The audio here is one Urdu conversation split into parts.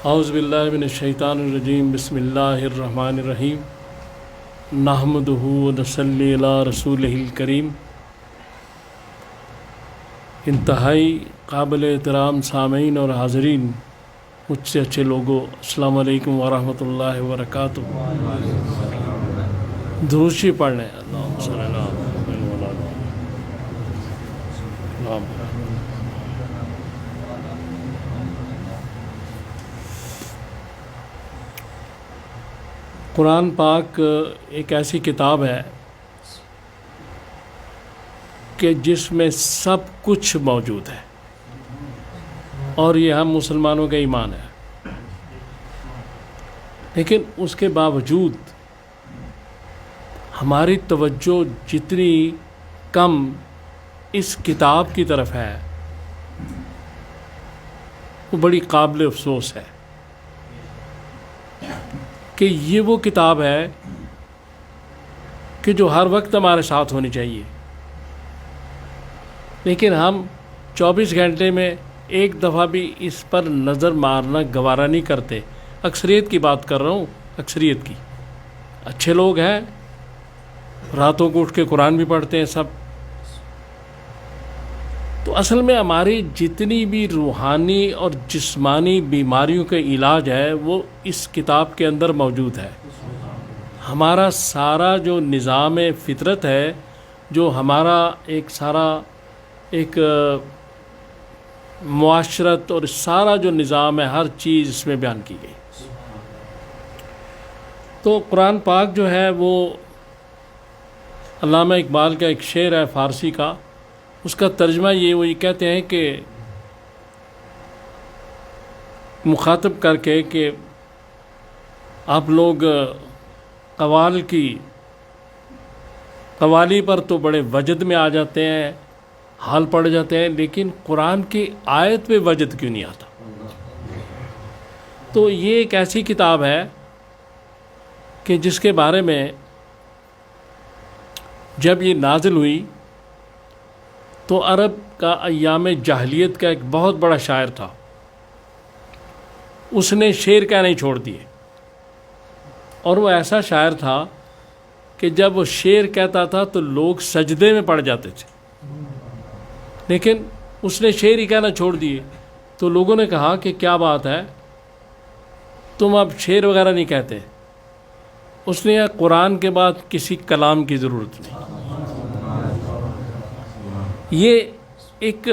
اعوذ باللہ من الشیطان الرجیم بسم اللہ الرحمن الرحیم نحمدہ ونصلی علی رسولہ الکریم۔ انتہائی قابل احترام سامعین اور حاضرین، مجھ سے اچھے لوگوں، السلام علیکم ورحمۃ اللہ وبرکاتہ۔ درود شریف پڑھ لیں۔ اللہم صلی اللہ علیہ وسلم۔ قرآن پاک ایک ایسی کتاب ہے کہ جس میں سب کچھ موجود ہے، اور یہ ہم مسلمانوں کا ایمان ہے، لیکن اس کے باوجود ہماری توجہ جتنی کم اس کتاب کی طرف ہے وہ بڑی قابل افسوس ہے کہ یہ وہ کتاب ہے کہ جو ہر وقت ہمارے ساتھ ہونی چاہیے، لیکن ہم 24 گھنٹے میں ایک دفعہ بھی اس پر نظر مارنا گوارا نہیں کرتے۔ اکثریت کی بات کر رہا ہوں، اکثریت کی۔ اچھے لوگ ہیں، راتوں کو اٹھ کے قرآن بھی پڑھتے ہیں سب۔ تو اصل میں ہماری جتنی بھی روحانی اور جسمانی بیماریوں کا علاج ہے وہ اس کتاب کے اندر موجود ہے۔ ہمارا سارا جو نظام فطرت ہے، جو ہمارا ایک معاشرت اور سارا جو نظام ہے، ہر چیز اس میں بیان کی گئی۔ تو قرآن پاک جو ہے وہ علامہ اقبال کا ایک شعر ہے فارسی کا، اس کا ترجمہ یہ کہتے ہیں کہ مخاطب کر کے کہ آپ لوگ قوالی پر تو بڑے وجد میں آ جاتے ہیں، حال پڑ جاتے ہیں، لیکن قرآن کی آیت پہ وجد کیوں نہیں آتا؟ تو یہ ایک ایسی کتاب ہے کہ جس کے بارے میں جب یہ نازل ہوئی تو عرب کا ایام جاہلیت کا ایک بہت بڑا شاعر تھا، اس نے شعر کہنا ہی چھوڑ دیے، اور وہ ایسا شاعر تھا کہ جب وہ شعر کہتا تھا تو لوگ سجدے میں پڑ جاتے تھے، لیکن اس نے شعر ہی کہنا چھوڑ دیے۔ تو لوگوں نے کہا کہ کیا بات ہے، تم اب شعر وغیرہ نہیں کہتے؟ اس نے کہا قرآن کے بعد کسی کلام کی ضرورت نہیں۔ یہ ایک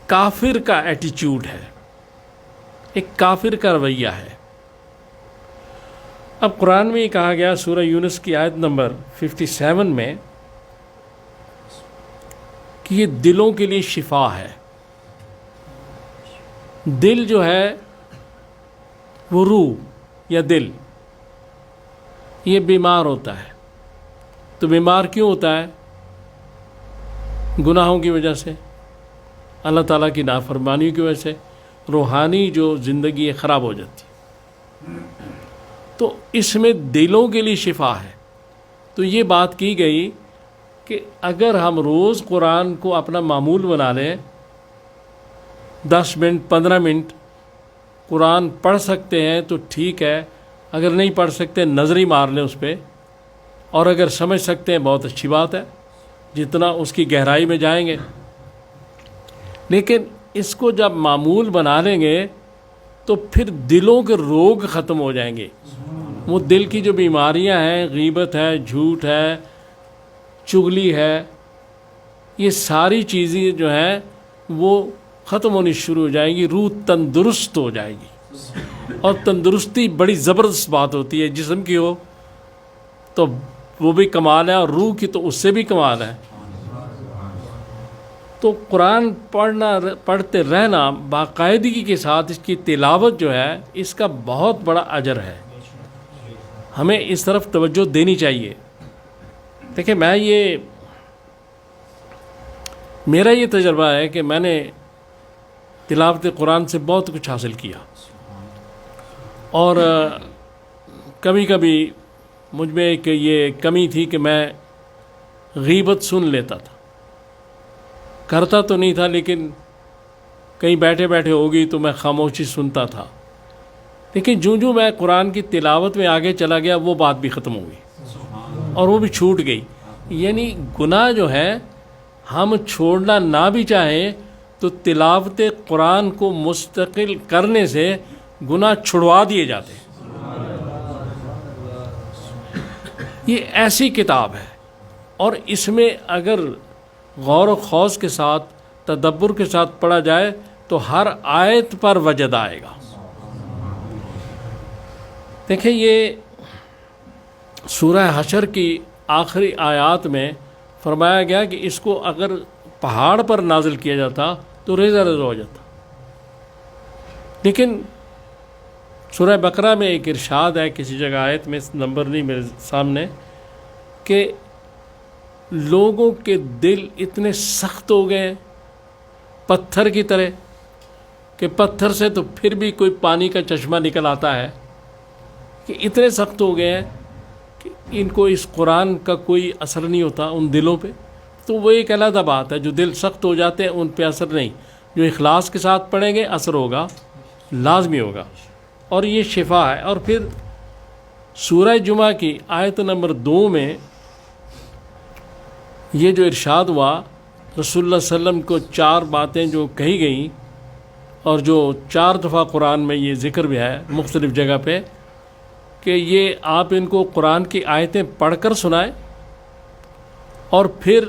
کافر کا ایٹیچیوڈ ہے، ایک کافر کا رویہ ہے۔ اب قرآن میں یہ کہا گیا سورہ یونس کی آیت نمبر 57 میں کہ یہ دلوں کے لیے شفا ہے۔ دل جو ہے وہ روح یا دل، یہ بیمار ہوتا ہے۔ تو بیمار کیوں ہوتا ہے؟ گناہوں کی وجہ سے، اللہ تعالیٰ کی نافرمانیوں کی وجہ سے روحانی جو زندگی ہے خراب ہو جاتی ہے۔ تو اس میں دلوں کے لیے شفا ہے۔ تو یہ بات کی گئی کہ اگر ہم روز قرآن کو اپنا معمول بنا لیں، 10 منٹ 15 منٹ قرآن پڑھ سکتے ہیں تو ٹھیک ہے، اگر نہیں پڑھ سکتے نظر ہی مار لیں اس پہ، اور اگر سمجھ سکتے ہیں بہت اچھی بات ہے، جتنا اس کی گہرائی میں جائیں گے۔ لیکن اس کو جب معمول بنا لیں گے تو پھر دلوں کے روگ ختم ہو جائیں گے۔ وہ دل کی جو بیماریاں ہیں، غیبت ہے، جھوٹ ہے، چغلی ہے، یہ ساری چیزیں جو ہیں وہ ختم ہونی شروع ہو جائیں گی، روح تندرست ہو جائے گی۔ اور تندرستی بڑی زبردست بات ہوتی ہے، جسم کی ہو تو وہ بھی کمال ہے، اور روح کی تو اس سے بھی کمال ہے۔ تو قرآن پڑھتے رہنا باقاعدگی کے ساتھ، اس کی تلاوت جو ہے، اس کا بہت بڑا اجر ہے۔ ہمیں اس طرف توجہ دینی چاہیے۔ دیکھیں، میرا یہ تجربہ ہے کہ میں نے تلاوت قرآن سے بہت کچھ حاصل کیا، اور کبھی کبھی مجھ میں ایک یہ کمی تھی کہ میں غیبت سن لیتا تھا، کرتا تو نہیں تھا، لیکن کہیں بیٹھے بیٹھے ہوگی تو میں خاموشی سنتا تھا۔ لیکن جو میں قرآن کی تلاوت میں آگے چلا گیا وہ بات بھی ختم ہو گئی اور وہ بھی چھوٹ گئی. یعنی گناہ جو ہے ہم چھوڑنا نہ بھی چاہیں تو تلاوت قرآن کو مستقل کرنے سے گناہ چھڑوا دیے جاتے ہیں. یہ ایسی کتاب ہے اور اس میں اگر غور و خوض کے ساتھ تدبر کے ساتھ پڑھا جائے تو ہر آیت پر وجد آئے گا. دیکھیں یہ سورہ حشر کی آخری آیات میں فرمایا گیا کہ اس کو اگر پہاڑ پر نازل کیا جاتا تو ریزہ ریزہ ہو جاتا. لیکن سورہ بقرہ میں ایک ارشاد ہے کسی جگہ آیت میں، نمبر نہیں میرے سامنے، کہ لوگوں کے دل اتنے سخت ہو گئے پتھر کی طرح کہ پتھر سے تو پھر بھی کوئی پانی کا چشمہ نکل آتا ہے، کہ اتنے سخت ہو گئے ہیں کہ ان کو اس قرآن کا کوئی اثر نہیں ہوتا ان دلوں پہ. تو وہ ایک علیحدہ بات ہے، جو دل سخت ہو جاتے ہیں ان پہ اثر نہیں، جو اخلاص کے ساتھ پڑھیں گے اثر ہوگا، لازمی ہوگا، اور یہ شفا ہے. اور پھر سورہ جمعہ کی آیت نمبر 2 میں یہ جو ارشاد ہوا، رسول اللہ صلی اللہ علیہ وسلم کو 4 باتیں جو کہی گئیں اور جو 4 دفعہ قرآن میں یہ ذکر بھی ہے مختلف جگہ پہ، کہ یہ آپ ان کو قرآن کی آیتیں پڑھ کر سنائیں اور پھر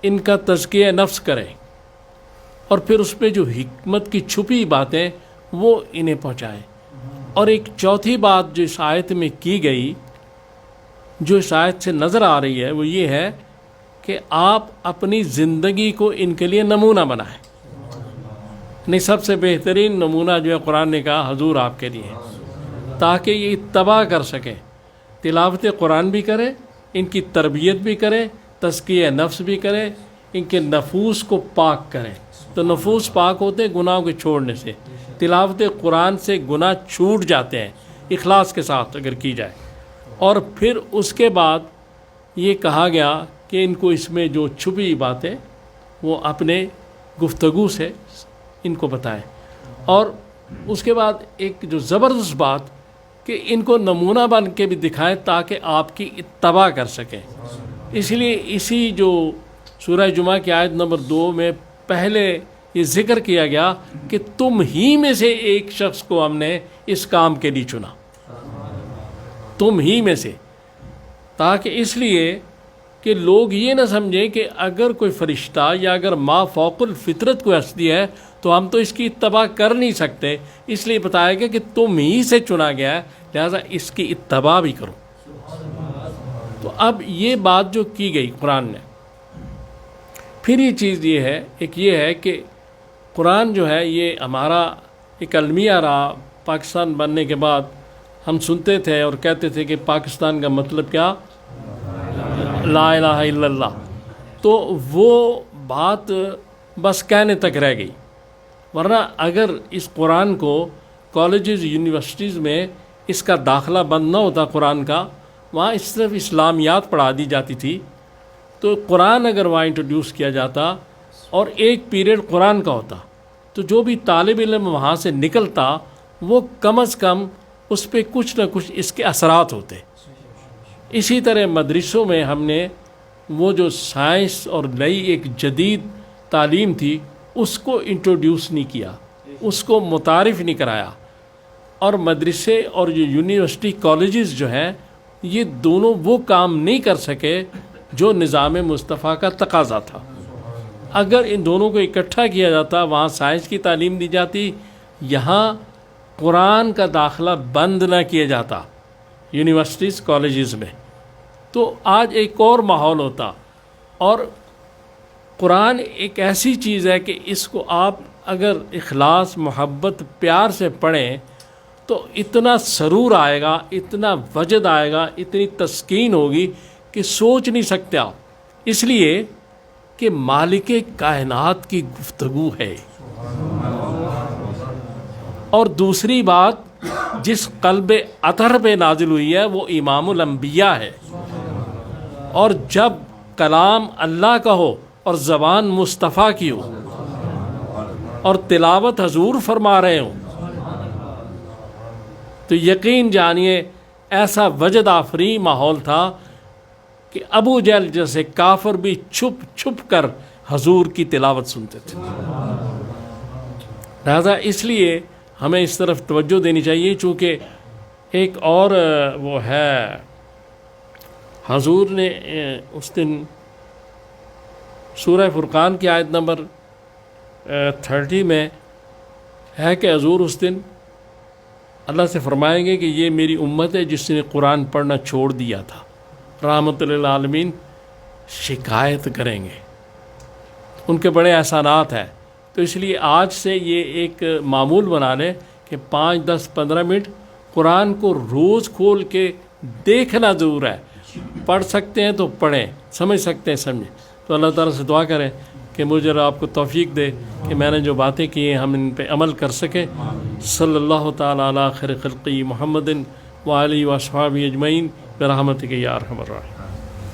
ان کا تزکیہ نفس کریں اور پھر اس پہ جو حکمت کی چھپی باتیں وہ انہیں پہنچائیں. اور ایک چوتھی بات جو اس آیت میں کی گئی، جو اس آیت سے نظر آ رہی ہے، وہ یہ ہے کہ آپ اپنی زندگی کو ان کے لیے نمونہ بنائیں. نہیں، سب سے بہترین نمونہ جو ہے قرآن نے کہا حضور آپ کے لیے، تاکہ یہ اتباع کر سکیں، تلاوت قرآن بھی کریں، ان کی تربیت بھی کریں، تزکیہ نفس بھی کریں، ان کے نفوس کو پاک کریں. تو نفوس پاک ہوتے ہیں گناہوں کے چھوڑنے سے. تلاوت قرآن سے گناہ چھوٹ جاتے ہیں اخلاص کے ساتھ اگر کی جائے. اور پھر اس کے بعد یہ کہا گیا کہ ان کو اس میں جو چھپی باتیں وہ اپنے گفتگو سے ان کو بتائیں. اور اس کے بعد ایک جو زبردست بات کہ ان کو نمونہ بن کے بھی دکھائیں تاکہ آپ کی اتباع کر سکیں. اس لیے اسی جو سورہ جمعہ کی آیت نمبر 2 میں پہلے یہ ذکر کیا گیا کہ تم ہی میں سے ایک شخص کو ہم نے اس کام کے لیے چنا، تم ہی میں سے، تاکہ اس لیے کہ لوگ یہ نہ سمجھیں کہ اگر کوئی فرشتہ یا اگر ما فوق الفطرت کوئی ہستی ہے تو ہم تو اس کی اتباع کر نہیں سکتے. اس لیے بتایا گیا کہ تم ہی سے چنا گیا ہے، لہذا اس کی اتباع بھی کرو. تو اب یہ بات جو کی گئی قرآن نے، پھر یہ چیز یہ ہے، ایک یہ ہے کہ قرآن جو ہے یہ ہمارا ایک المیہ رہا. پاکستان بننے کے بعد ہم سنتے تھے اور کہتے تھے کہ پاکستان کا مطلب کیا؟ لا الہ الا اللہ. تو وہ بات بس کہنے تک رہ گئی، ورنہ اگر اس قرآن کو کالجز یونیورسٹیز میں اس کا داخلہ بند نہ ہوتا قرآن کا، وہاں صرف اسلامیات پڑھا دی جاتی تھی، تو قرآن اگر وہاں انٹروڈیوس کیا جاتا اور ایک پیریڈ قرآن کا ہوتا تو جو بھی طالب علم وہاں سے نکلتا وہ کم از کم اس پہ کچھ نہ کچھ اس کے اثرات ہوتے. اسی طرح مدرسوں میں ہم نے وہ جو سائنس اور نئی ایک جدید تعلیم تھی اس کو انٹروڈیوس نہیں کیا، اس کو متعارف نہیں کرایا. اور مدرسے اور جو یونیورسٹی کالجز جو ہیں یہ دونوں وہ کام نہیں کر سکے جو نظام مصطفیٰ کا تقاضا تھا. اگر ان دونوں کو اکٹھا کیا جاتا، وہاں سائنس کی تعلیم دی جاتی، یہاں قرآن کا داخلہ بند نہ کیا جاتا یونیورسٹیز کالجز میں، تو آج ایک اور ماحول ہوتا. اور قرآن ایک ایسی چیز ہے کہ اس کو آپ اگر اخلاص، محبت، پیار سے پڑھیں تو اتنا سرور آئے گا، اتنا وجد آئے گا، اتنی تسکین ہوگی کہ سوچ نہیں سکتے آپ. اس لیے کہ مالک کائنات کی گفتگو ہے. اور دوسری بات جس قلب اطہر پہ نازل ہوئی ہے وہ امام الانبیاء ہے. اور جب کلام اللہ کا ہو اور زبان مصطفیٰ کی ہو اور تلاوت حضور فرما رہے ہوں تو یقین جانیے ایسا وجد آفری ماحول تھا کہ ابو جہل جیسے کافر بھی چھپ چھپ کر حضور کی تلاوت سنتے تھے. لہذا اس لیے ہمیں اس طرف توجہ دینی چاہیے، چونکہ ایک اور وہ ہے، حضور نے اس دن سورہ فرقان کی آیت نمبر 30 میں ہے کہ حضور اس دن اللہ سے فرمائیں گے کہ یہ میری امت ہے جس نے قرآن پڑھنا چھوڑ دیا تھا، رحمت للعالمین شکایت کریں گے، ان کے بڑے احسانات ہیں. تو اس لیے آج سے یہ ایک معمول بنا لیں کہ 5, 10, 15 منٹ قرآن کو روز کھول کے دیکھنا ضرور ہے. پڑھ سکتے ہیں تو پڑھیں، سمجھ سکتے ہیں سمجھیں. تو اللہ تعالیٰ سے دعا کریں کہ مجھے آپ کو توفیق دے کہ میں نے جو باتیں کی ہیں ہم ان پہ عمل کر سکیں. صلی اللہ تعالیٰ علی خیر خلقی محمد وآلہ وصحبہ اجمعین برحمتک یا ارحم الراحمین.